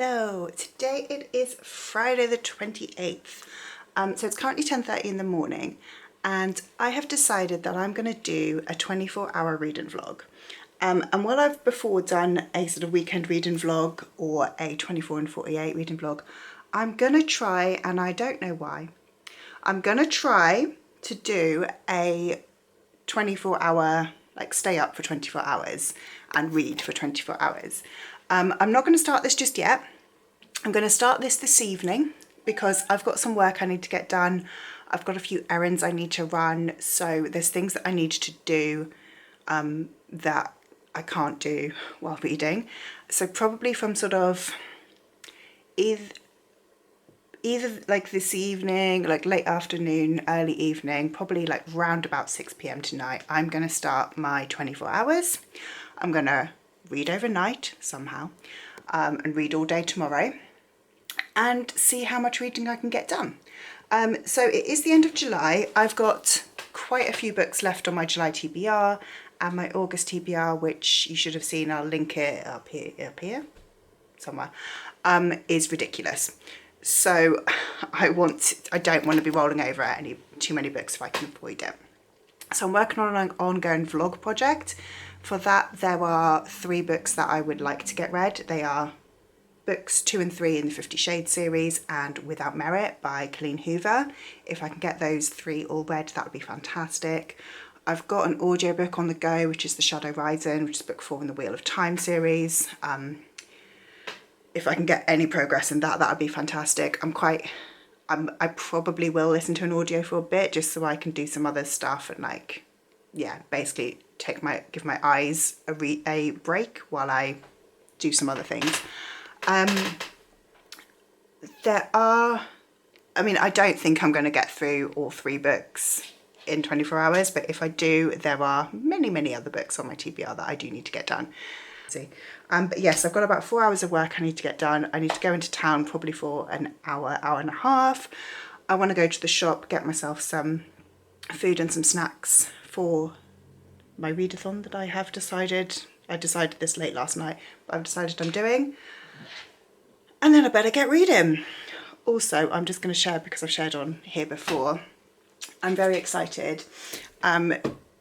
Hello, today it is Friday the 28th. So it's currently 10:30 in the morning and I have decided that I'm going to do a 24-hour reading vlog. And while I've before done a sort of weekend reading vlog or a 24 and 48 reading vlog, I'm going to try, and I don't know why, I'm going to try to do a 24-hour, like stay up for 24 hours and read for 24 hours. I'm not going to start this just yet. I'm going to start this evening because I've got some work I need to get done. I've got a few errands I need to run. So there's things that I need to do that I can't do while reading. So probably from sort of either like this evening, like late afternoon, early evening, probably like round about 6 p.m. tonight, I'm going to start my 24 hours. I'm going to read overnight somehow and read all day tomorrow and see how much reading I can get done. So it is the end of July. I've got quite a few books left on my July TBR and my August TBR, which you should have seen. I'll link it up here somewhere, is ridiculous. So I don't want to be rolling over at too many books if I can avoid it. So I'm working on an ongoing vlog project. For that, there are 3 books that I would like to get read. They are books 2 and 3 in the 50 Shades series and Without Merit by Colleen Hoover. If I can get those 3 all read, that would be fantastic. I've got an audiobook on the go, which is The Shadow Rising, which is book 4 in the Wheel of Time series. If I can get any progress in that, that would be fantastic. I probably will listen to an audio for a bit just so I can do some other stuff and basically give my eyes a break while I do some other things. I don't think I'm going to get through all 3 books in 24 hours, but if I do, there are many other books on my TBR that I do need to get done. But yes, I've got about 4 hours of work I need to get done. I need to go into town probably for an hour and a half. I want to go to the shop, get myself some food and some snacks for my readathon that I have decided. I decided this late last night, but I've decided I'm doing. And then I better get reading. Also, I'm just going to share, because I've shared on here before, I'm very excited.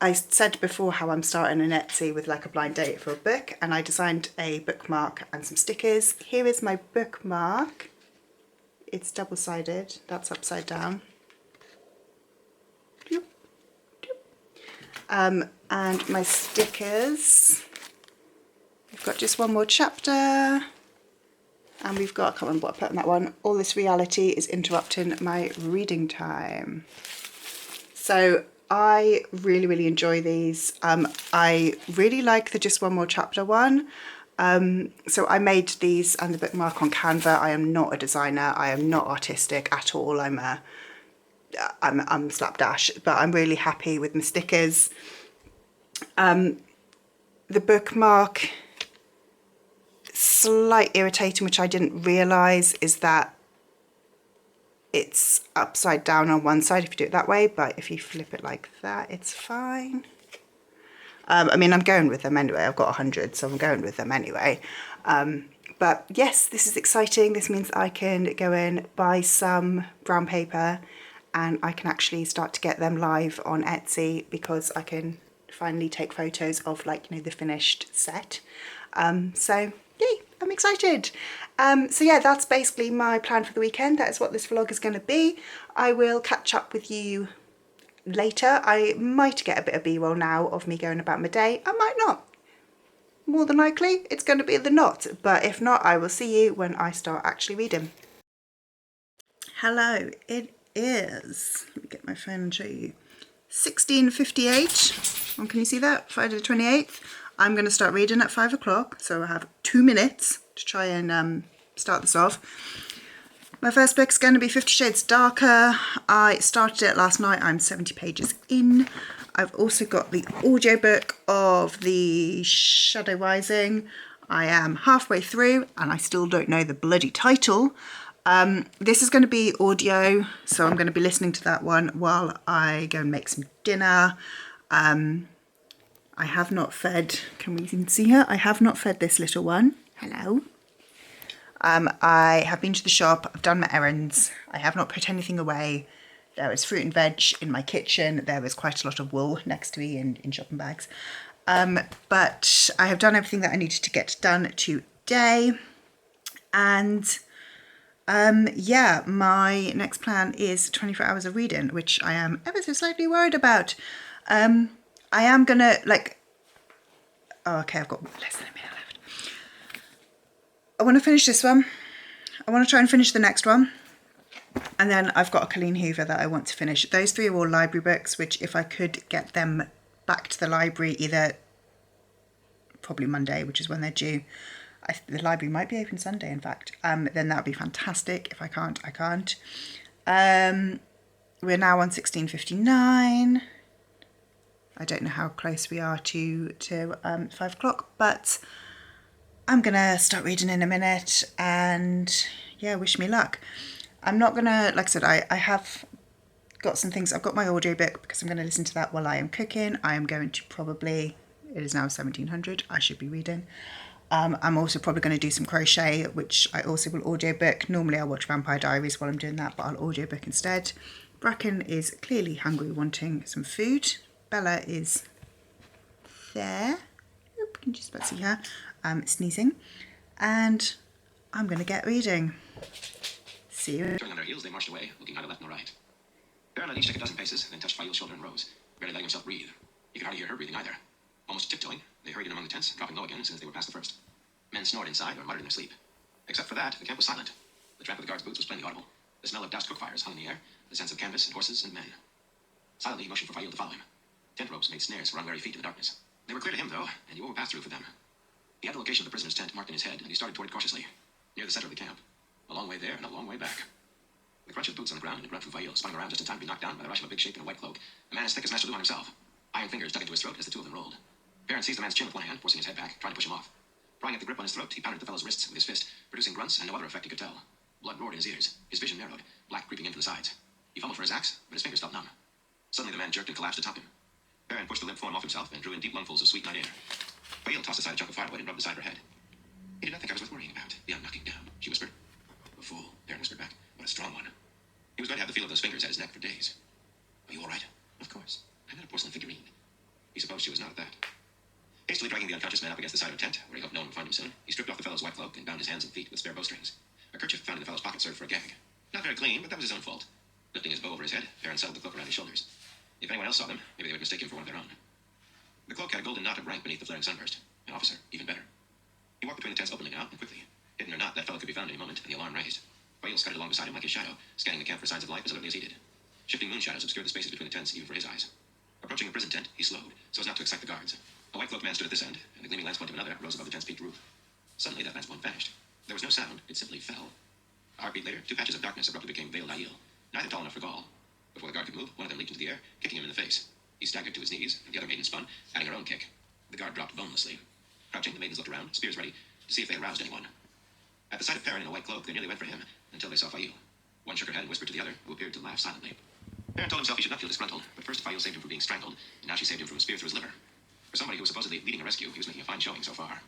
I said before how I'm starting an Etsy with like a blind date for a book, and I designed a bookmark and some stickers. Here is my bookmark. It's double-sided, that's upside down. And my stickers. We've got Just One More Chapter. And we've got, I can't remember what I put on that one. All This Reality is Interrupting My Reading Time. So I really enjoy these. I really like the Just One More Chapter one. So I made these and the bookmark on Canva. I am not a designer. I am not artistic at all. I'm slapdash, but I'm really happy with my stickers. The bookmark, slight irritating, which I didn't realise, is that it's upside down on one side if you do it that way, but if you flip it like that, it's fine. I'm going with them anyway. I've got 100, so I'm going with them anyway. But yes, this is exciting. This means I can go and buy some brown paper and I can actually start to get them live on Etsy, because I can finally take photos of the finished set. So yay, I'm excited. So yeah, that's basically my plan for the weekend. That is what this vlog is going to be. I will catch up with you later. I might get a bit of b-roll now of me going about my day. I might not. More than likely, it's going to be the not. But if not, I will see you when I start actually reading. Hello, it is, let me get my phone and show you, 16:58. Can you see that? Friday the 28th. I'm going to start reading at 5 o'clock, so I have 2 minutes to try and start this off. My first book is going to be 50 Shades Darker. I started it last night. I'm 70 pages in. I've also got the audiobook of The Shadow Rising. I am halfway through and I still don't know the bloody title. This is going to be audio, so I'm going to be listening to that one while I go and make some dinner. I have not fed, can we even see her? I have not fed this little one. Hello. I have been to the shop, I've done my errands, I have not put anything away. There is fruit and veg in my kitchen. There is quite a lot of wool next to me in shopping bags. But I have done everything that I needed to get done today. And yeah, my next plan is 24 hours of reading, which I am ever so slightly worried about. I am gonna okay, I've got less than a minute left. I want to finish this one. I want to try and finish the next one. And then I've got a Colleen Hoover that I want to finish. Those three are all library books, which if I could get them back to the library, either probably Monday, which is when they're due. The library might be open Sunday, in fact. Then that would be fantastic. If I can't, I can't. We're now on 16:59. I don't know how close we are to 5 o'clock, but I'm gonna start reading in a minute, and yeah, wish me luck. I'm not gonna, like I said, I have got some things. I've got my audiobook because I'm going to listen to that while I am cooking. I am going to probably, it is now 1700, I should be reading. I'm also probably going to do some crochet, which I also will audiobook. Normally I watch Vampire Diaries while I'm doing that, but I'll audiobook instead. Bracken is clearly hungry, wanting some food. Bella is there. Oop, can just about see her sneezing. And I'm going to get reading. See you. Turning on their heels, they marched away, looking neither left nor right. Baron let each take a dozen paces, then touched Fail's shoulder and rose, barely letting himself breathe. You could hardly hear her breathing either. Almost tiptoeing, they hurried in among the tents, dropping low again as soon as they were past the first. Men snored inside or muttered in their sleep. Except for that, the camp was silent. The tramp of the guards' boots was plainly audible. The smell of doused cook fires hung in the air, the sense of canvas and horses and men. Silently he motioned for Fail to follow him. Tent ropes made snares for unwary feet in the darkness. They were clear to him, though, and he wore a pass-through for them. He had the location of the prisoner's tent marked in his head, and he started toward it cautiously, near the center of the camp. A long way there and a long way back. The crunch of boots on the ground and a grunt from Fail spun around just in time to be knocked down by the rush of a big shape in a white cloak, a man as thick as Master Luhan himself. Iron fingers dug into his throat as the two of them rolled. Baron seized the man's chin with one hand, forcing his head back, trying to push him off. Prying at the grip on his throat, he pounded the fellow's wrists with his fist, producing grunts and no other effect he could tell. Blood roared in his ears. His vision narrowed, black creeping in from the sides. He fumbled for his axe, but his fingers felt numb. Suddenly the man jerked and collapsed atop him. Baron pushed the limp form off himself and drew in deep lungfuls of sweet night air. Fail tossed aside a chunk of firewood and rubbed beside her head. He did not think I was worth worrying about, beyond knocking down, she whispered. A fool, Baron whispered back, but a strong one. He was going to have the feel of those fingers at his neck for days. Are you all right? Of course. I'm not a porcelain figurine. He supposed she was not at that. Hastily dragging the unconscious man up against the side of a tent, where he hoped no one would find him soon, he stripped off the fellow's white cloak and bound his hands and feet with spare bowstrings. A kerchief found in the fellow's pocket served for a gag. Not very clean, but that was his own fault. Lifting his bow over his head, Baron settled the cloak around his shoulders. If anyone else saw them, maybe they would mistake him for one of their own. The cloak had a golden knot of rank beneath the flaring sunburst. An officer, even better. He walked between the tents openly now, and quickly. Hidden or not, that fellow could be found any moment, and the alarm raised. Fail scudded along beside him like his shadow, scanning the camp for signs of life as alertly as he did. Shifting moon shadows obscured the spaces between the tents, even for his eyes. Approaching a prison tent, he slowed, so as not to excite the guards. A white-cloaked man stood at this end, and the gleaming lance point of another rose above the tent's peaked roof. Suddenly, that lance point vanished. There was no sound, it simply fell. A heartbeat later, two patches of darkness abruptly became veiled Aiel, neither tall enough for Gaul. Before the guard could move, one of them leaped into the air, kicking him in the face. He staggered to his knees, and the other maiden spun, adding her own kick. The guard dropped bonelessly. Crouching, the maidens looked around, spears ready, to see if they had roused anyone. At the sight of Perrin in a white cloak, they nearly went for him, until they saw Fail. One shook her head and whispered to the other, who appeared to laugh silently. Perrin told himself he should not feel disgruntled, but first Fail saved him from being strangled, and now she saved him from a spear through his liver. For somebody who was supposedly leading a rescue, he was making a fine showing so far.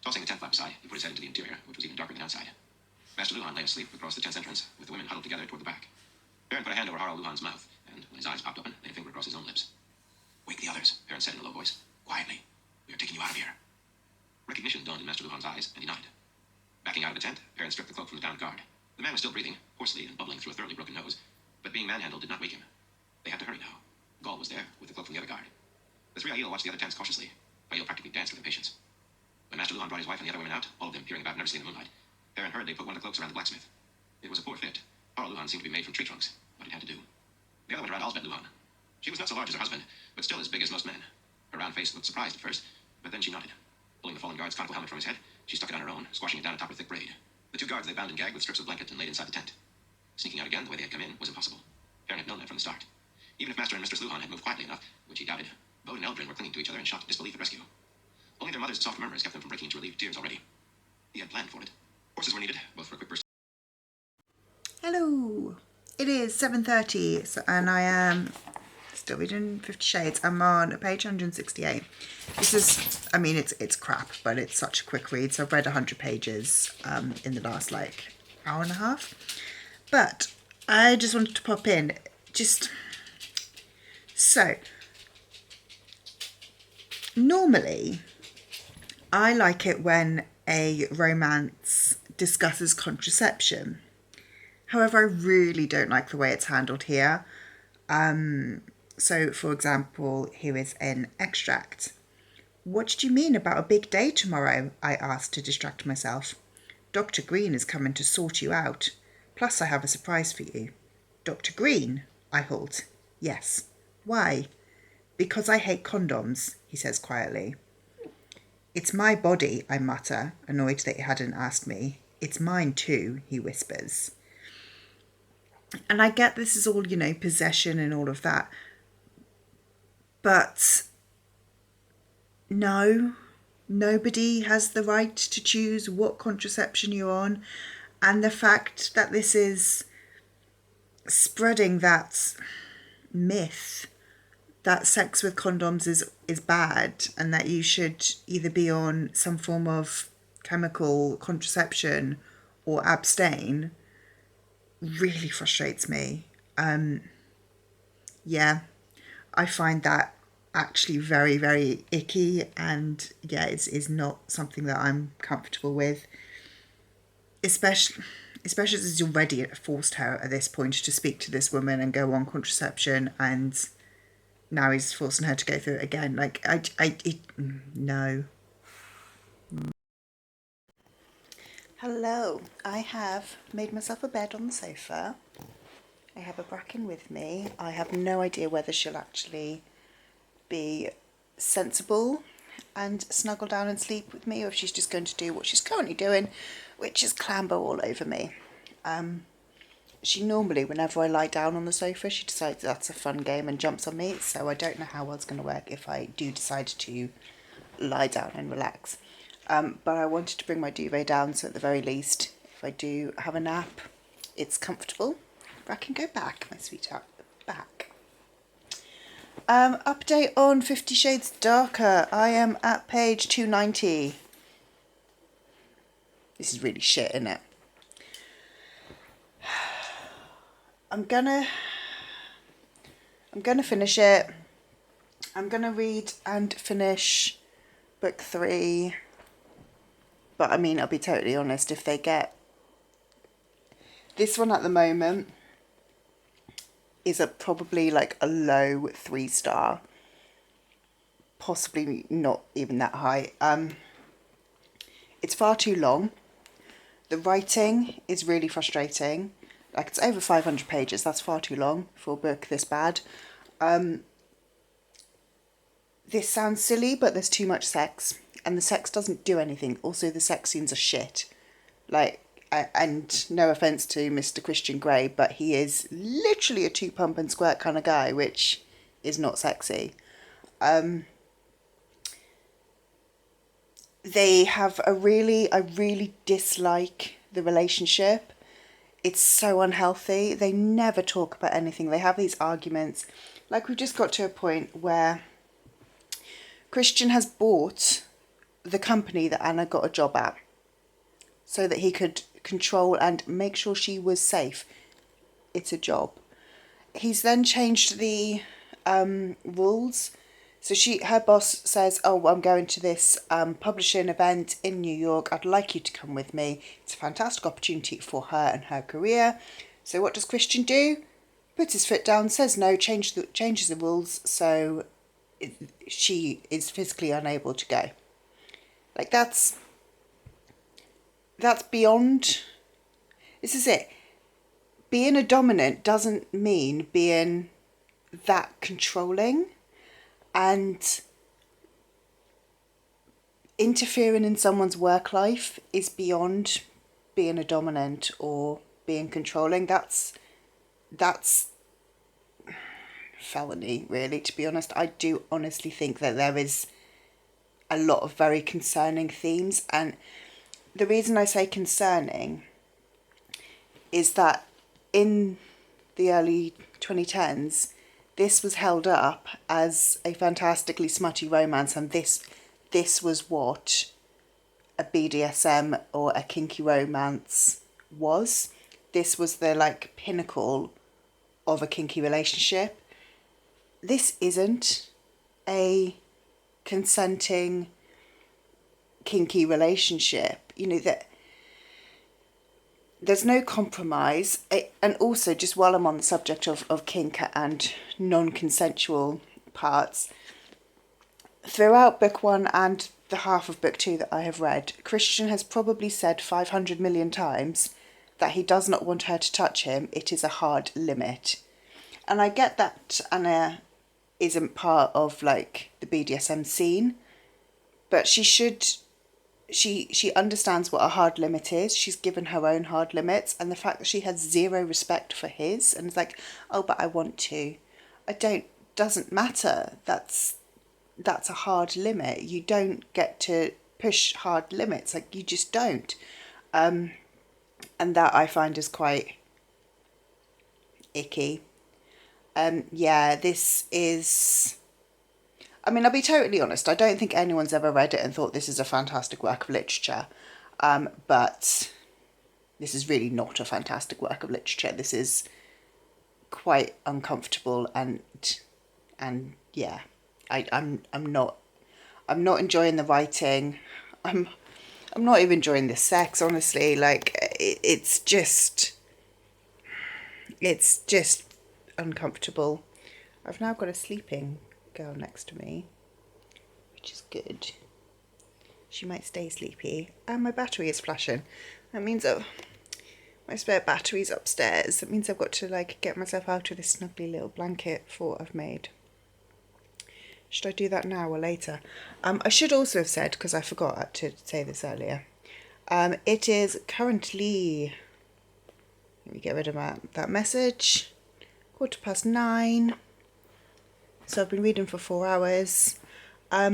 Tossing the tent flap aside, he put his head into the interior, which was even darker than outside. Master Luhan lay asleep across the tent's entrance, with the women huddled together toward the back. Perrin put a hand over Harald Luhan's mouth, and when his eyes popped open, laid a finger across his own lips. Wake the others, Perrin said in a low voice. Quietly. We are taking you out of here. Recognition dawned in Master Luhan's eyes, and he nodded. Backing out of the tent, Perrin stripped the cloak from the downed guard. The man was still breathing, hoarsely and bubbling through a thoroughly broken nose, but being manhandled did not wake him. They had to hurry now. Gaul was there, with the cloak from the other guard. The three Aiel watched the other tents cautiously. Fail practically danced with impatience. When Master Luhan brought his wife and the other women out, all of them peering about nervously in the moonlight, Perrin hurriedly put one of the cloaks around the blacksmith. It was a poor fit. Harald Luhan seemed to be made from tree trunks, but it had to do. The other went around Alsbeth Luhan. She was not so large as her husband, but still as big as most men. Her round face looked surprised at first, but then she nodded. Pulling the fallen guard's conical helmet from his head, she stuck it on her own, squashing it down atop her thick braid. The two guards they bound and gagged with strips of blanket and laid inside the tent. Sneaking out again the way they had come in was impossible. Perrin had known that from the start. Even if Master and Mistress Luhan had moved quietly enough, which he doubted, Bode and Eldrin were clinging to each other in shocked disbelief at rescue. Only their mother's soft murmurs kept them from breaking into relieved tears already. He had planned for it. Horses were needed, both for a quick burst. Hello. It is 7:30, and I am still reading 50 Shades. I'm on page 168. This is, I mean, it's crap, but it's such a quick read. So I've read 100 pages in the last like hour and a half. But I just wanted to pop in, so normally I like it when a romance discusses contraception. However, I really don't like the way it's handled here. So, for example, here is an extract. "What did you mean about a big day tomorrow?" I asked to distract myself. "Dr. Green is coming to sort you out. Plus, I have a surprise for you." "Dr. Green?" I halt. "Yes." "Why?" "Because I hate condoms," he says quietly. "It's my body," I mutter, annoyed that he hadn't asked me. "It's mine too," he whispers. And I get this is all, possession and all of that. But no, nobody has the right to choose what contraception you're on. And the fact that this is spreading that myth that sex with condoms is bad and that you should either be on some form of chemical contraception or abstain really frustrates me. Yeah, I find that actually very, very icky, and yeah, it's not something that I'm comfortable with. Especially as he's already forced her at this point to speak to this woman and go on contraception, and now he's forcing her to go through it again. Like, no. Hello, I have made myself a bed on the sofa. I have a Bracken with me. I have no idea whether she'll actually be sensible and snuggle down and sleep with me, or if she's just going to do what she's currently doing, which is clamber all over me. She normally, whenever I lie down on the sofa, she decides that's a fun game and jumps on me, so I don't know how well it's going to work if I do decide to lie down and relax. But I wanted to bring my duvet down, so at the very least, if I do have a nap, it's comfortable. Bracken, go back, my sweetheart, back. Update on 50 Shades Darker. I am at page 290. This is really shit, isn't it? I'm gonna finish it. I'm gonna read and finish book 3. But I mean, I'll be totally honest, if they get this one at the moment is probably like a low 3-star, possibly not even that high. It's far too long. The writing is really frustrating. Like, it's over 500 pages. That's far too long for a book this bad. This sounds silly, but there's too much sex, and the sex doesn't do anything. Also, the sex scenes are shit. Like, and no offence to Mr. Christian Grey, but he is literally a 2 pump and squirt kind of guy, which is not sexy. They have I really dislike the relationship. It's so unhealthy. They never talk about anything. They have these arguments. Like, we've just got to a point where Christian has bought the company that Anna got a job at so that he could control and make sure she was safe. It's a job. He's then changed the rules. So her boss says, "Oh, I'm going to this publishing event in New York. I'd like you to come with me. It's a fantastic opportunity for her and her career." So what does Christian do? Puts his foot down, says no, changes the rules, so she is physically unable to go. Like, that's beyond. This is it. Being a dominant doesn't mean being that controlling, and interfering in someone's work life is beyond being a dominant or being controlling. That's felony, really, to be honest. I do honestly think that there is a lot of very concerning themes, and the reason I say concerning is that in the early 2010s, this was held up as a fantastically smutty romance, and this was what a BDSM or a kinky romance was. This was the like pinnacle of a kinky relationship. This isn't a consenting kinky relationship. You know, that there's no compromise. And also, just while I'm on the subject of kink and non-consensual parts, throughout book 1 and the half of book 2 that I have read, Christian has probably said 500 million times that he does not want her to touch him. It is a hard limit. And I get that Anna isn't part of like the BDSM scene, but she understands what a hard limit is. She's given her own hard limits, and the fact that she has zero respect for his and is like, oh, but I want to. Doesn't matter. That's a hard limit. You don't get to push hard limits. Like, you just don't. And that I find is quite icky. Yeah, this is... I mean, I'll be totally honest. I don't think anyone's ever read it and thought this is a fantastic work of literature. But this is really not a fantastic work of literature. This is quite uncomfortable and yeah, I'm not enjoying the writing. I'm not even enjoying the sex, honestly. Like, it's just uncomfortable. I've now got a sleeping girl next to me, which is good. She might stay sleepy. And my battery is flashing. That means that my spare battery's upstairs. That means I've got to like get myself out of this snuggly little blanket fort I've made. Should I do that now or later? I should also have said, because I forgot to say this earlier, it is currently, let me get rid of that message, 9:15. So I've been reading for 4 hours. I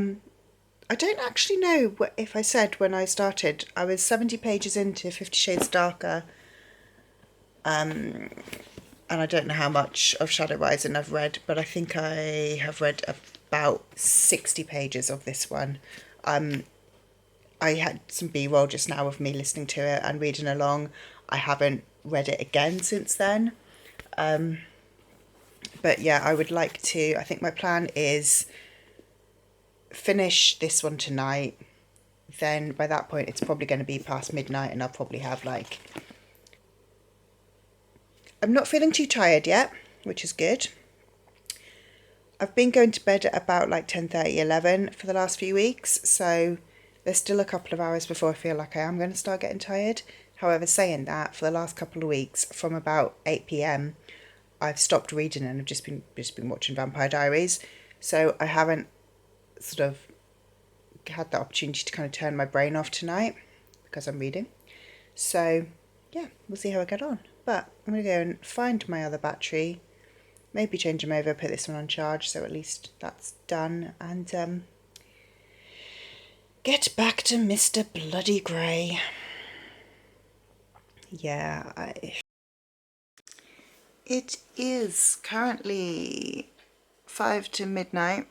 don't actually know if I said when I started. I was 70 pages into 50 Shades Darker. And I don't know how much of Shadow Rising I've read, but I think I have read about 60 pages of this one. I had some B-roll just now of me listening to it and reading along. I haven't read it again since then. But yeah, I would like to, I think my plan is finish this one tonight. Then by that point, it's probably going to be past midnight and I'll probably have like... I'm not feeling too tired yet, which is good. I've been going to bed at about like 10:30, 11 for the last few weeks. So there's still a couple of hours before I feel like I am going to start getting tired. However, saying that, for the last couple of weeks, from about 8 p.m, I've stopped reading and I've just been watching Vampire Diaries. So I haven't sort of had the opportunity to kind of turn my brain off tonight because I'm reading. So yeah, we'll see how I get on. But I'm going to go and find my other battery, maybe change them over, put this one on charge, so at least that's done, and get back to Mr. Bloody Grey. Yeah, It is currently 5 to midnight,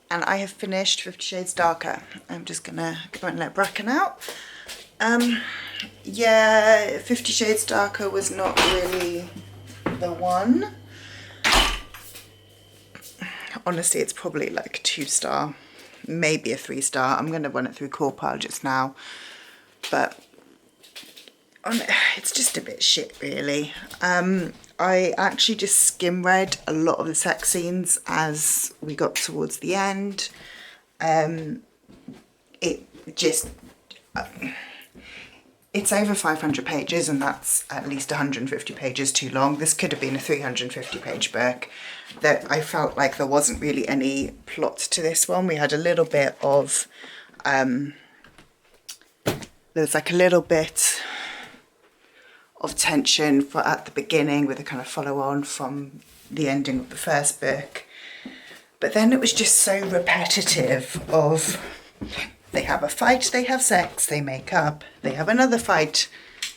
and I have finished 50 Shades Darker. I'm just going to go and let Bracken out. Yeah, 50 Shades Darker was not really the one. Honestly, it's probably like a 2-star, maybe a 3-star. I'm going to run it through Corpile just now, but it's just a bit shit, really. I actually just skim read a lot of the sex scenes as we got towards the end. It's over 500 pages, and that's at least 150 pages too long. This could have been a 350 page book. That I felt like there wasn't really any plot to this one. We had a little bit of, there's like a little bit of tension at the beginning with a kind of follow on from the ending of the first book. But then it was just so repetitive of, they have a fight, they have sex, they make up. They have another fight,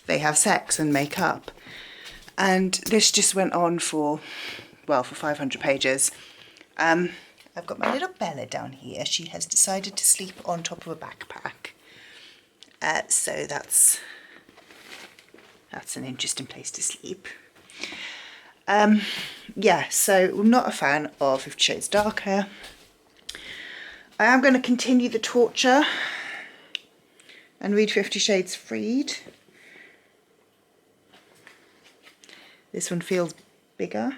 they have sex and make up. And this just went on for well, for 500 pages. I've got my little Bella down here. She has decided to sleep on top of a backpack. So that's an interesting place to sleep. Yeah, so I'm not a fan of 50 Shades Darker. I am going to continue the torture and read 50 Shades Freed. This one feels bigger.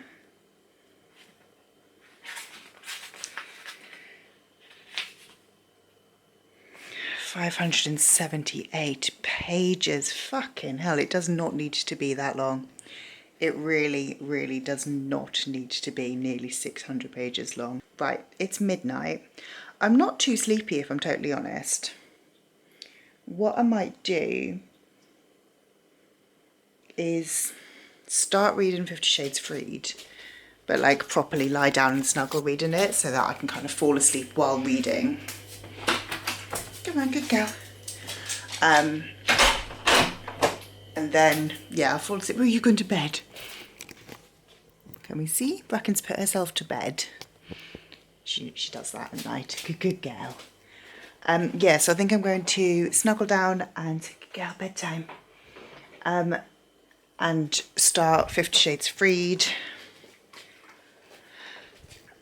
"578 pages. Fucking hell, it does not need to be that long. It really, really does not need to be nearly 600 pages long. Right, it's midnight. I'm not too sleepy, if I'm totally honest. What I might do is start reading 50 Shades Freed, but like properly lie down and snuggle reading it so that I can kind of fall asleep while reading. Come on, good girl. And then, yeah, I'll fall asleep. Oh, you going to bed? Can we see? Bracken's put herself to bed. She does that at night. Good girl. Yeah, so I think I'm going to snuggle down and girl bedtime. And start 50 Shades Freed.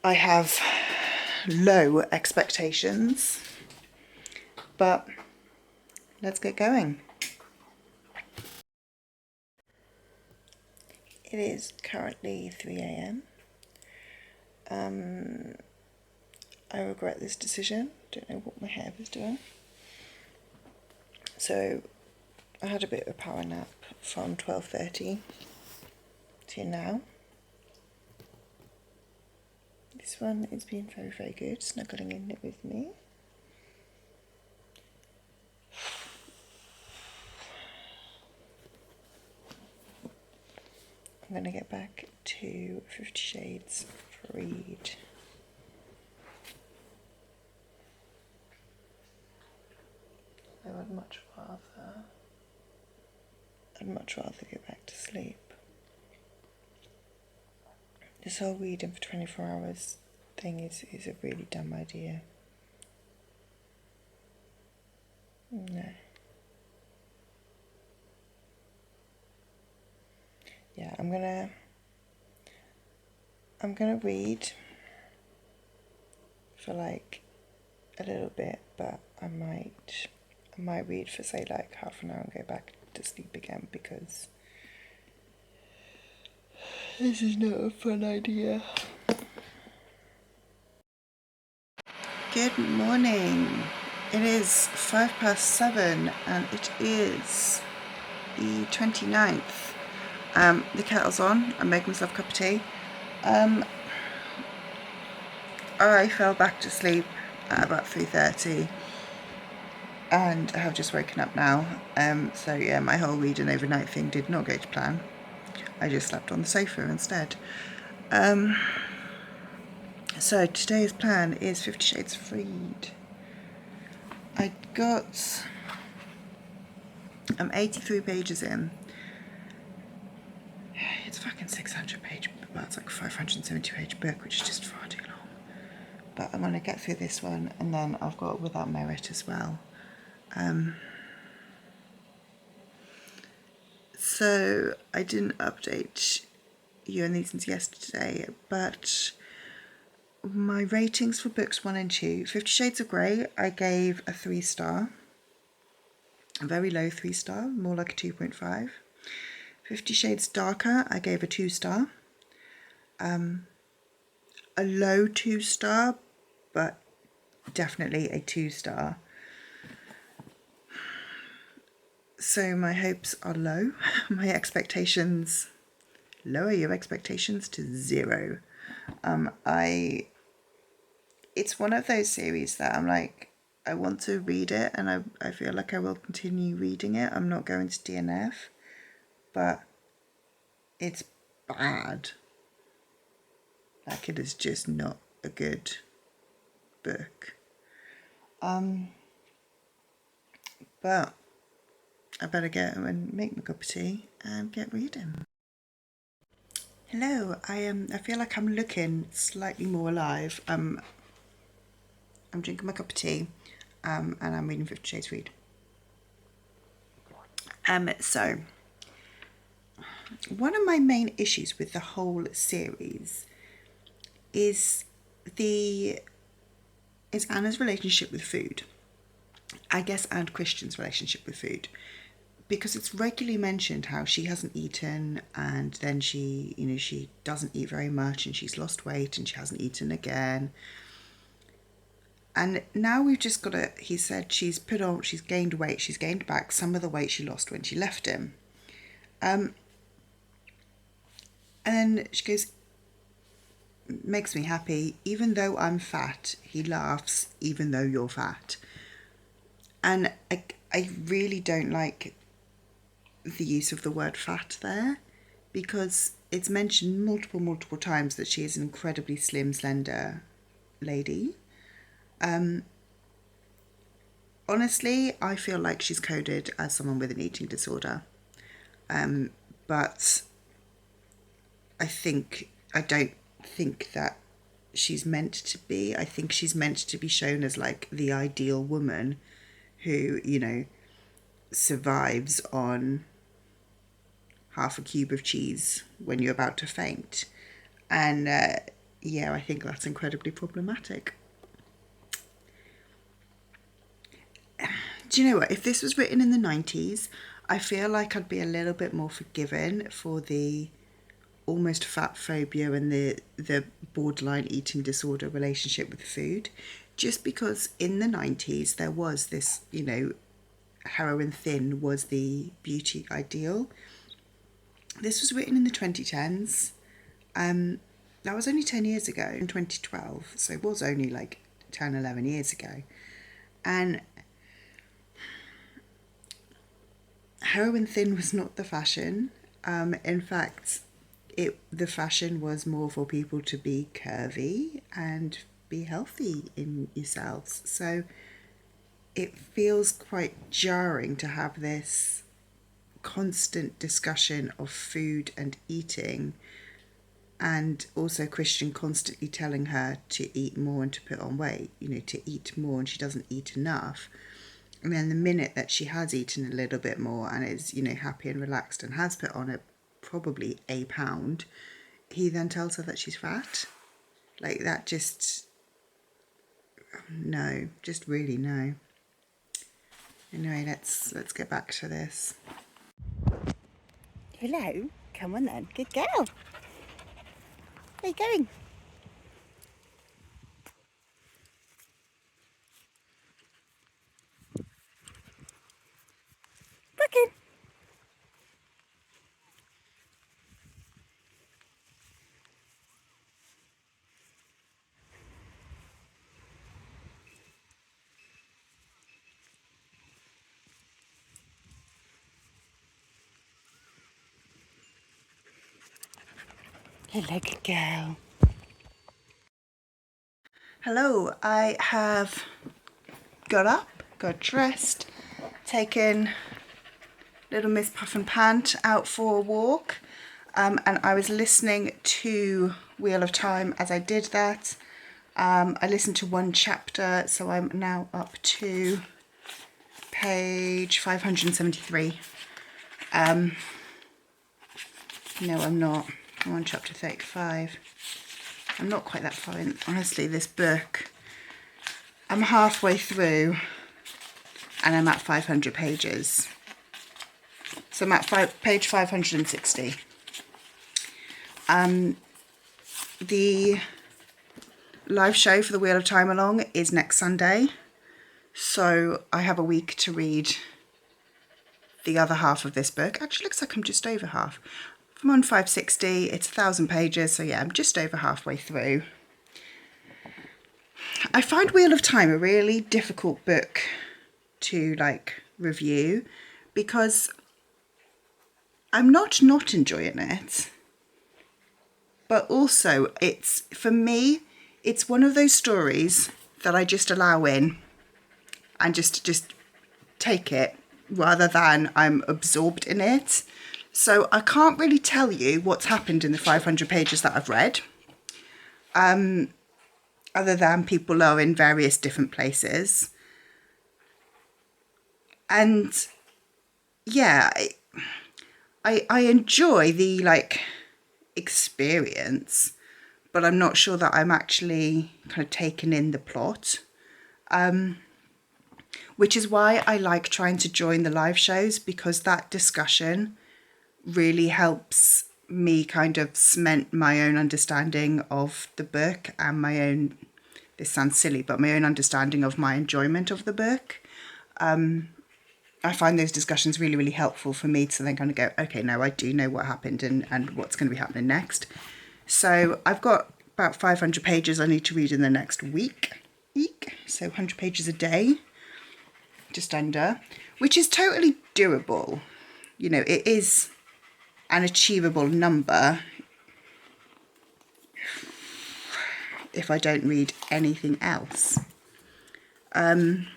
I have low expectations, but let's get going. It is currently 3 a.m. I regret this decision. Don't know what my hair was doing. So I had a bit of a power nap from 12:30 to now. This one has been very, very good, snuggling in it with me. I'm going to get back to 50 Shades Freed. I would much rather go back to sleep. This whole reading for 24 hours thing is a really dumb idea. No. Yeah, I'm gonna read for like a little bit, but I might read for say like half an hour and go back to sleep again because this is not a fun idea. Good morning. It is 7:05 and it is the 29th. The kettle's on. I'm making myself a cup of tea. I fell back to sleep at about 3:30 and I have just woken up now. So yeah, my whole reading overnight thing did not go to plan. I just slept on the sofa instead. So today's plan is 50 Shades Freed. I'm 83 pages in. It's fucking 600 page, well, it's like a 570 page book, which is just far too long. But I'm going to get through this one, and then I've got Without Merit as well. So I didn't update you on these since yesterday, but my ratings for books 1 and 2, 50 Shades of Grey, I gave a 3-star. A very low 3-star, more like a 2.5. 50 Shades Darker, I gave a 2-star. A low 2-star, but definitely a 2-star. So my hopes are low. My expectations, lower your expectations to 0. It's one of those series that I'm like, I want to read it and I feel like I will continue reading it. I'm not going to DNF, but it's bad. Like, it is just not a good book. But I better go and make my cup of tea and get reading. Hello, I feel like I'm looking slightly more alive. I'm drinking my cup of tea, and I'm reading 50 Shades Read. So one of my main issues with the whole series is the is Anna's relationship with food. I guess, and Christian's relationship with food, because it's regularly mentioned how she hasn't eaten, and then she doesn't eat very much, and she's lost weight, and she hasn't eaten again. And now we've just got to, he said she's gained weight, she's gained back some of the weight she lost when she left him. And then she goes, makes me happy, even though I'm fat, he laughs, even though you're fat. And I really don't like the use of the word fat there, because it's mentioned multiple times that she is an incredibly slim, slender lady. Honestly, I feel like she's coded as someone with an eating disorder. But I don't think that she's meant to be. I think she's meant to be shown as like the ideal woman who, survives on half a cube of cheese when you're about to faint. And yeah, I think that's incredibly problematic. Do you know what? If this was written in the 90s, I feel like I'd be a little bit more forgiving for the almost fat phobia and the borderline eating disorder relationship with food. Just because in the 90s there was this, heroin thin was the beauty ideal. This was written in the 2010s. That was only 10 years ago, in 2012, so it was only like 10, 11 years ago. And heroin thin was not the fashion. In fact, the fashion was more for people to be curvy and be healthy in yourselves. So it feels quite jarring to have this constant discussion of food and eating, and also Christian constantly telling her to eat more and to put on weight, to eat more, and she doesn't eat enough. And then the minute that she has eaten a little bit more and is, happy and relaxed and has put on probably a pound, he then tells her that she's fat. Like that just, no, just really no. Anyway, let's get back to this. Hello, come on then, good girl. Where are you going? Looking. Hello, good girl. Hello, I have got up, got dressed, taken little Miss Puff and Pant out for a walk, and I was listening to Wheel of Time as I did that. I listened to one chapter, so I'm now up to page 573. No, I'm not. I'm on chapter 35. I'm not quite that far in. Honestly, this book, I'm halfway through and I'm at 500 pages. So I'm at page 560. The live show for the Wheel of Time along is next Sunday. So I have a week to read the other half of this book. Actually, looks like I'm just over half. I'm on 560, it's 1,000 pages, so yeah, I'm just over halfway through. I find Wheel of Time a really difficult book to review, because I'm not enjoying it, but also for me, it's one of those stories that I just allow in and just take it, rather than I'm absorbed in it. So I can't really tell you what's happened in the 500 pages that I've read, other than people are in various different places. And yeah, I enjoy the like experience, but I'm not sure that I'm actually kind of taken in the plot. Which is why I like trying to join the live shows, because that discussion really helps me kind of cement my own understanding of the book and my own, this sounds silly, but my own understanding of my enjoyment of the book. I find those discussions really, really helpful for me to then kind of go, okay, now I do know what happened and what's going to be happening next. So I've got about 500 pages I need to read in the next week. So 100 pages a day, just under, which is totally doable. You know, it is an achievable number if I don't read anything else. And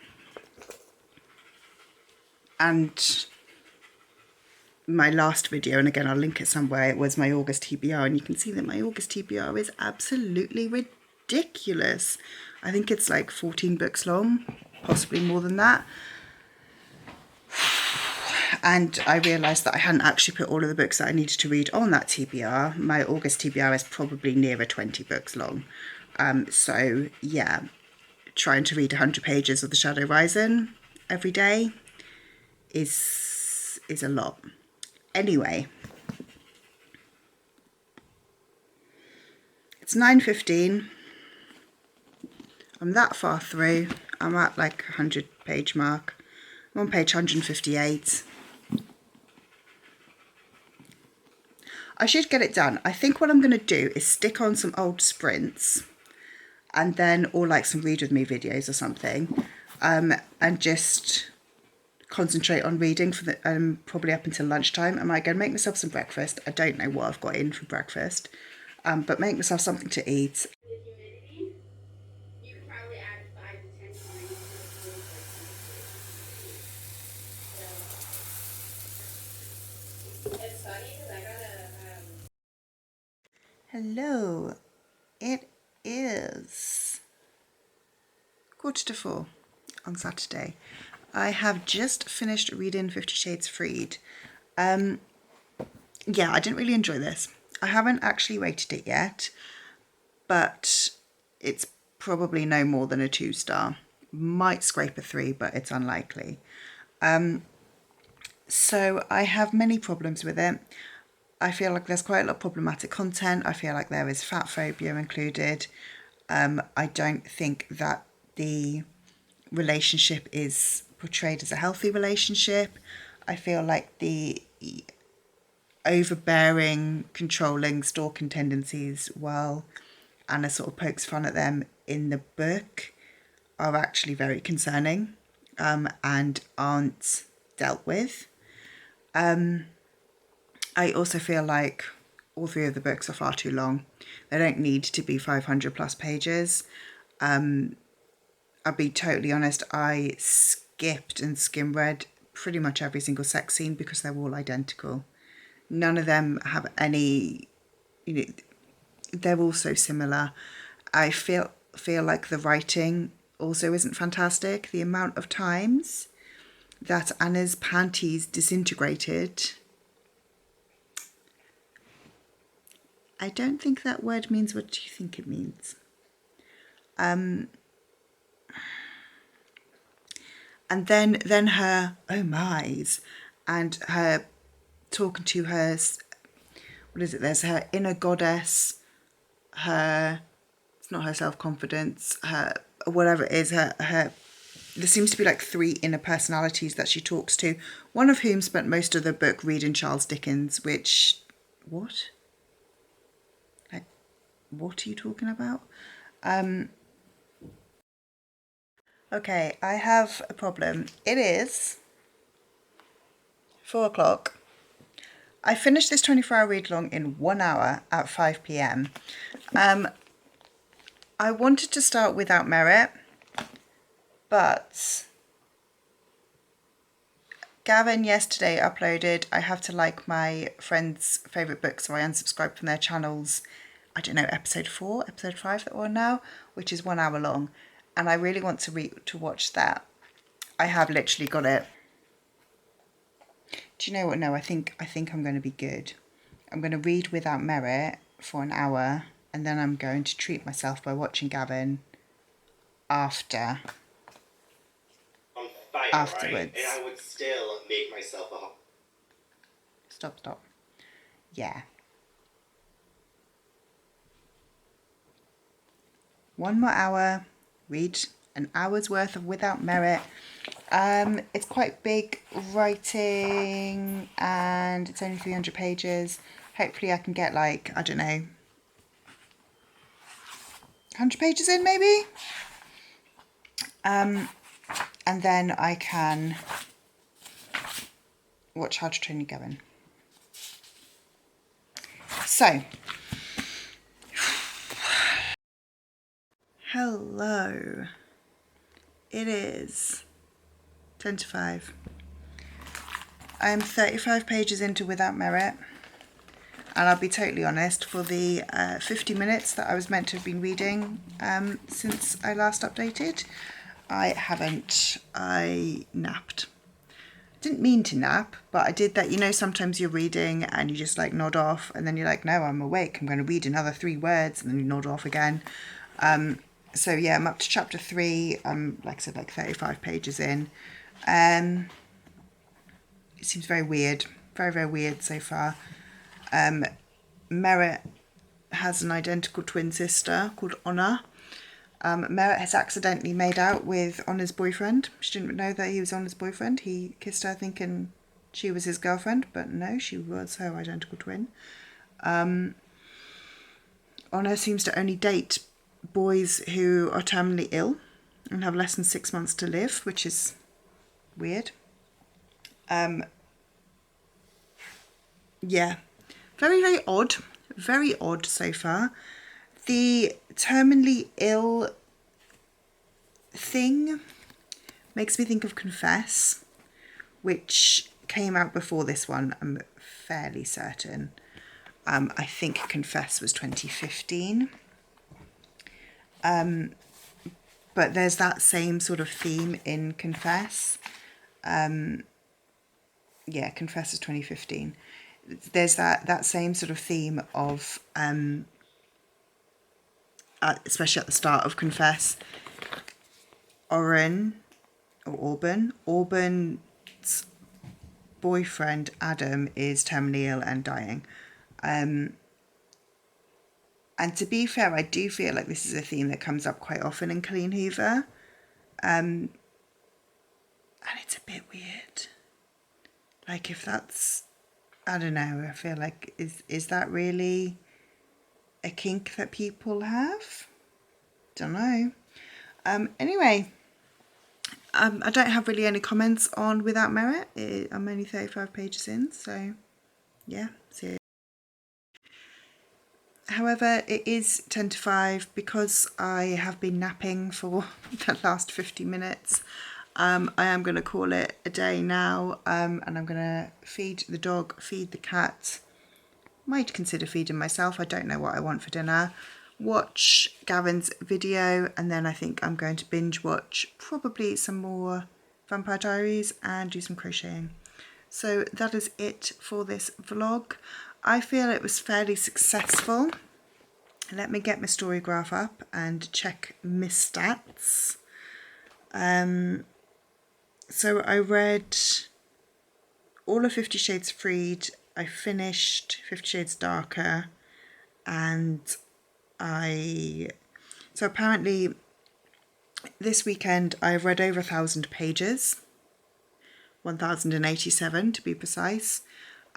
my last video, and again I'll link it somewhere, it was my August TBR, and you can see that my August TBR is absolutely ridiculous. I think it's like 14 books long, possibly more than that. And I realised that I hadn't actually put all of the books that I needed to read on that TBR. My August TBR is probably nearer 20 books long. So yeah, trying to read 100 pages of The Shadow Rising every day is a lot. Anyway, it's 9:15. I'm that far through. I'm at like 100 page mark. I'm on page 158. I should get it done. I think what I'm going to do is stick on some old sprints, and then, or like some read with me videos or something, and just concentrate on reading for the probably up until lunchtime. I might go and make myself some breakfast. I don't know what I've got in for breakfast, but make myself something to eat. With humidity, you could probably add 5 to 10 degrees to the fluid so it's funny because I got Hello, it is 3:45 on Saturday. I have just finished reading 50 Shades Freed. Yeah, I didn't really enjoy this. I haven't actually rated it yet, but it's probably no more than a 2-star. Might scrape a 3, but it's unlikely. So I have many problems with it. I feel like there's quite a lot of problematic content. I feel like there is fat phobia included. I don't think that the relationship is portrayed as a healthy relationship. I feel like the overbearing, controlling, stalking tendencies, while Anna sort of pokes fun at them in the book, are actually very concerning, and aren't dealt with. I also feel like all 3 of the books are far too long. They don't need to be 500 plus pages. I'll be totally honest, I skipped and skim read pretty much every single sex scene because they're all identical. None of them have any, you know, they're all so similar. I feel like the writing also isn't fantastic. The amount of times that Anna's panties disintegrated, I don't think that word means what you think it means. And then her oh my's, and her talking to her, what is it, there's her inner goddess, her, it's not her self-confidence, her, whatever it is, her there seems to be like 3 inner personalities that she talks to, one of whom spent most of the book reading Charles Dickens, which, what? Like, what are you talking about? Okay, I have a problem. It is 4 o'clock. I finished this 24-hour read-along in 1 hour at 5 p.m. I wanted to start Without Merit, but Gavin yesterday uploaded I Have to Like My Friend's Favourite Book, so I unsubscribed from their channels. I don't know, episode 4, episode 5 that we're on now, which is 1 hour long. And I really want to watch that. I have literally got it. Do you know what? No, I think I'm going to be good. I'm going to read Without Merit for an hour, and then I'm going to treat myself by watching Gavin after. On fire, Afterwards. right? And I would still make myself a... Stop. Yeah. 1 more hour, read an hour's worth of Without Merit. It's quite big writing and it's only 300 pages. Hopefully I can get like, I don't know, 100 pages in maybe. And then I can watch How to Train Your Gavin. So, hello. It is 10 to 5. I'm 35 pages into Without Merit. And I'll be totally honest, for the 50 minutes that I was meant to have been reading since I last updated, I haven't. I napped. Didn't mean to nap, but I did that. You know, sometimes you're reading and you just like nod off and then you're like, no, I'm awake. I'm going to read another 3 words, and then you nod off again. So yeah, I'm up to chapter 3. I'm, like I said, like 35 pages in. It seems very weird. Very, very weird so far. Merit has an identical twin sister called Honor. Merit has accidentally made out with Honor's boyfriend. She didn't know that he was Honor's boyfriend. He kissed her thinking she was his girlfriend, but no, she was her identical twin. Honor seems to only date boys who are terminally ill and have less than 6 months to live, which is weird. Yeah, very, very odd. Very odd so far. The terminally ill thing makes me think of Confess, which came out before this one, I'm fairly certain. I think Confess was 2015. But there's that same sort of theme in Confess. Yeah, Confess is 2015. There's that same sort of theme of, especially at the start of Confess, Auburn's boyfriend Adam is terminally ill and dying. And to be fair, I do feel like this is a theme that comes up quite often in Colleen Hoover. And it's a bit weird. Like, if that's, I don't know, I feel like, is that really a kink that people have? Don't know. Anyway, I don't have really any comments on Without Merit. I'm only 35 pages in, so yeah, see you. However, it is 10 to 5 because I have been napping for the last 50 minutes. I am going to call it a day now, and I'm going to feed the dog, feed the cat. Might consider feeding myself. I don't know what I want for dinner. Watch Gavin's video, and then I think I'm going to binge watch probably some more Vampire Diaries and do some crocheting. So that is it for this vlog. I feel it was fairly successful. Let me get my story graph up and check my stats. So I read all of 50 Shades Freed. I finished 50 Shades Darker, and so apparently this weekend I've read over 1,000 pages, 1,087 to be precise.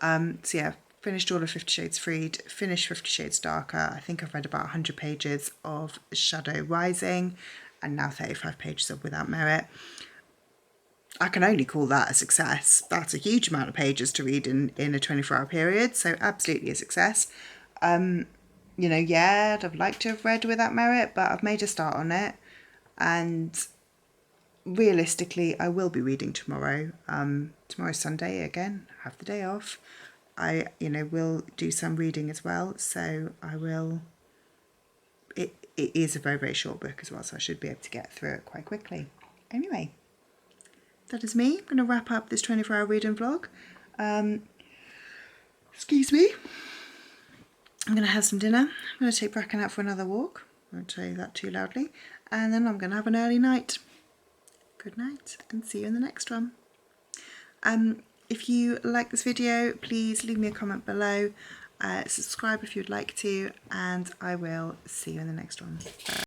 So yeah, finished all of 50 Shades Freed, finished 50 Shades Darker. I think I've read about 100 pages of Shadow Rising, and now 35 pages of Without Merit. I can only call that a success. That's a huge amount of pages to read in a 24-hour period, so absolutely a success. You know, yeah, I'd have liked to have read Without Merit, but I've made a start on it, and realistically, I will be reading tomorrow. Tomorrow's Sunday again, have the day off. I, will do some reading as well, so I will. It is a very, very short book as well, so I should be able to get through it quite quickly. Anyway, that is me. I'm going to wrap up this 24-hour reading vlog. Excuse me. I'm going to have some dinner. I'm going to take Bracken out for another walk. I won't tell you that too loudly. And then I'm going to have an early night. Good night, and see you in the next one. If you like this video, please leave me a comment below. Subscribe if you'd like to, and I will see you in the next one. Bye.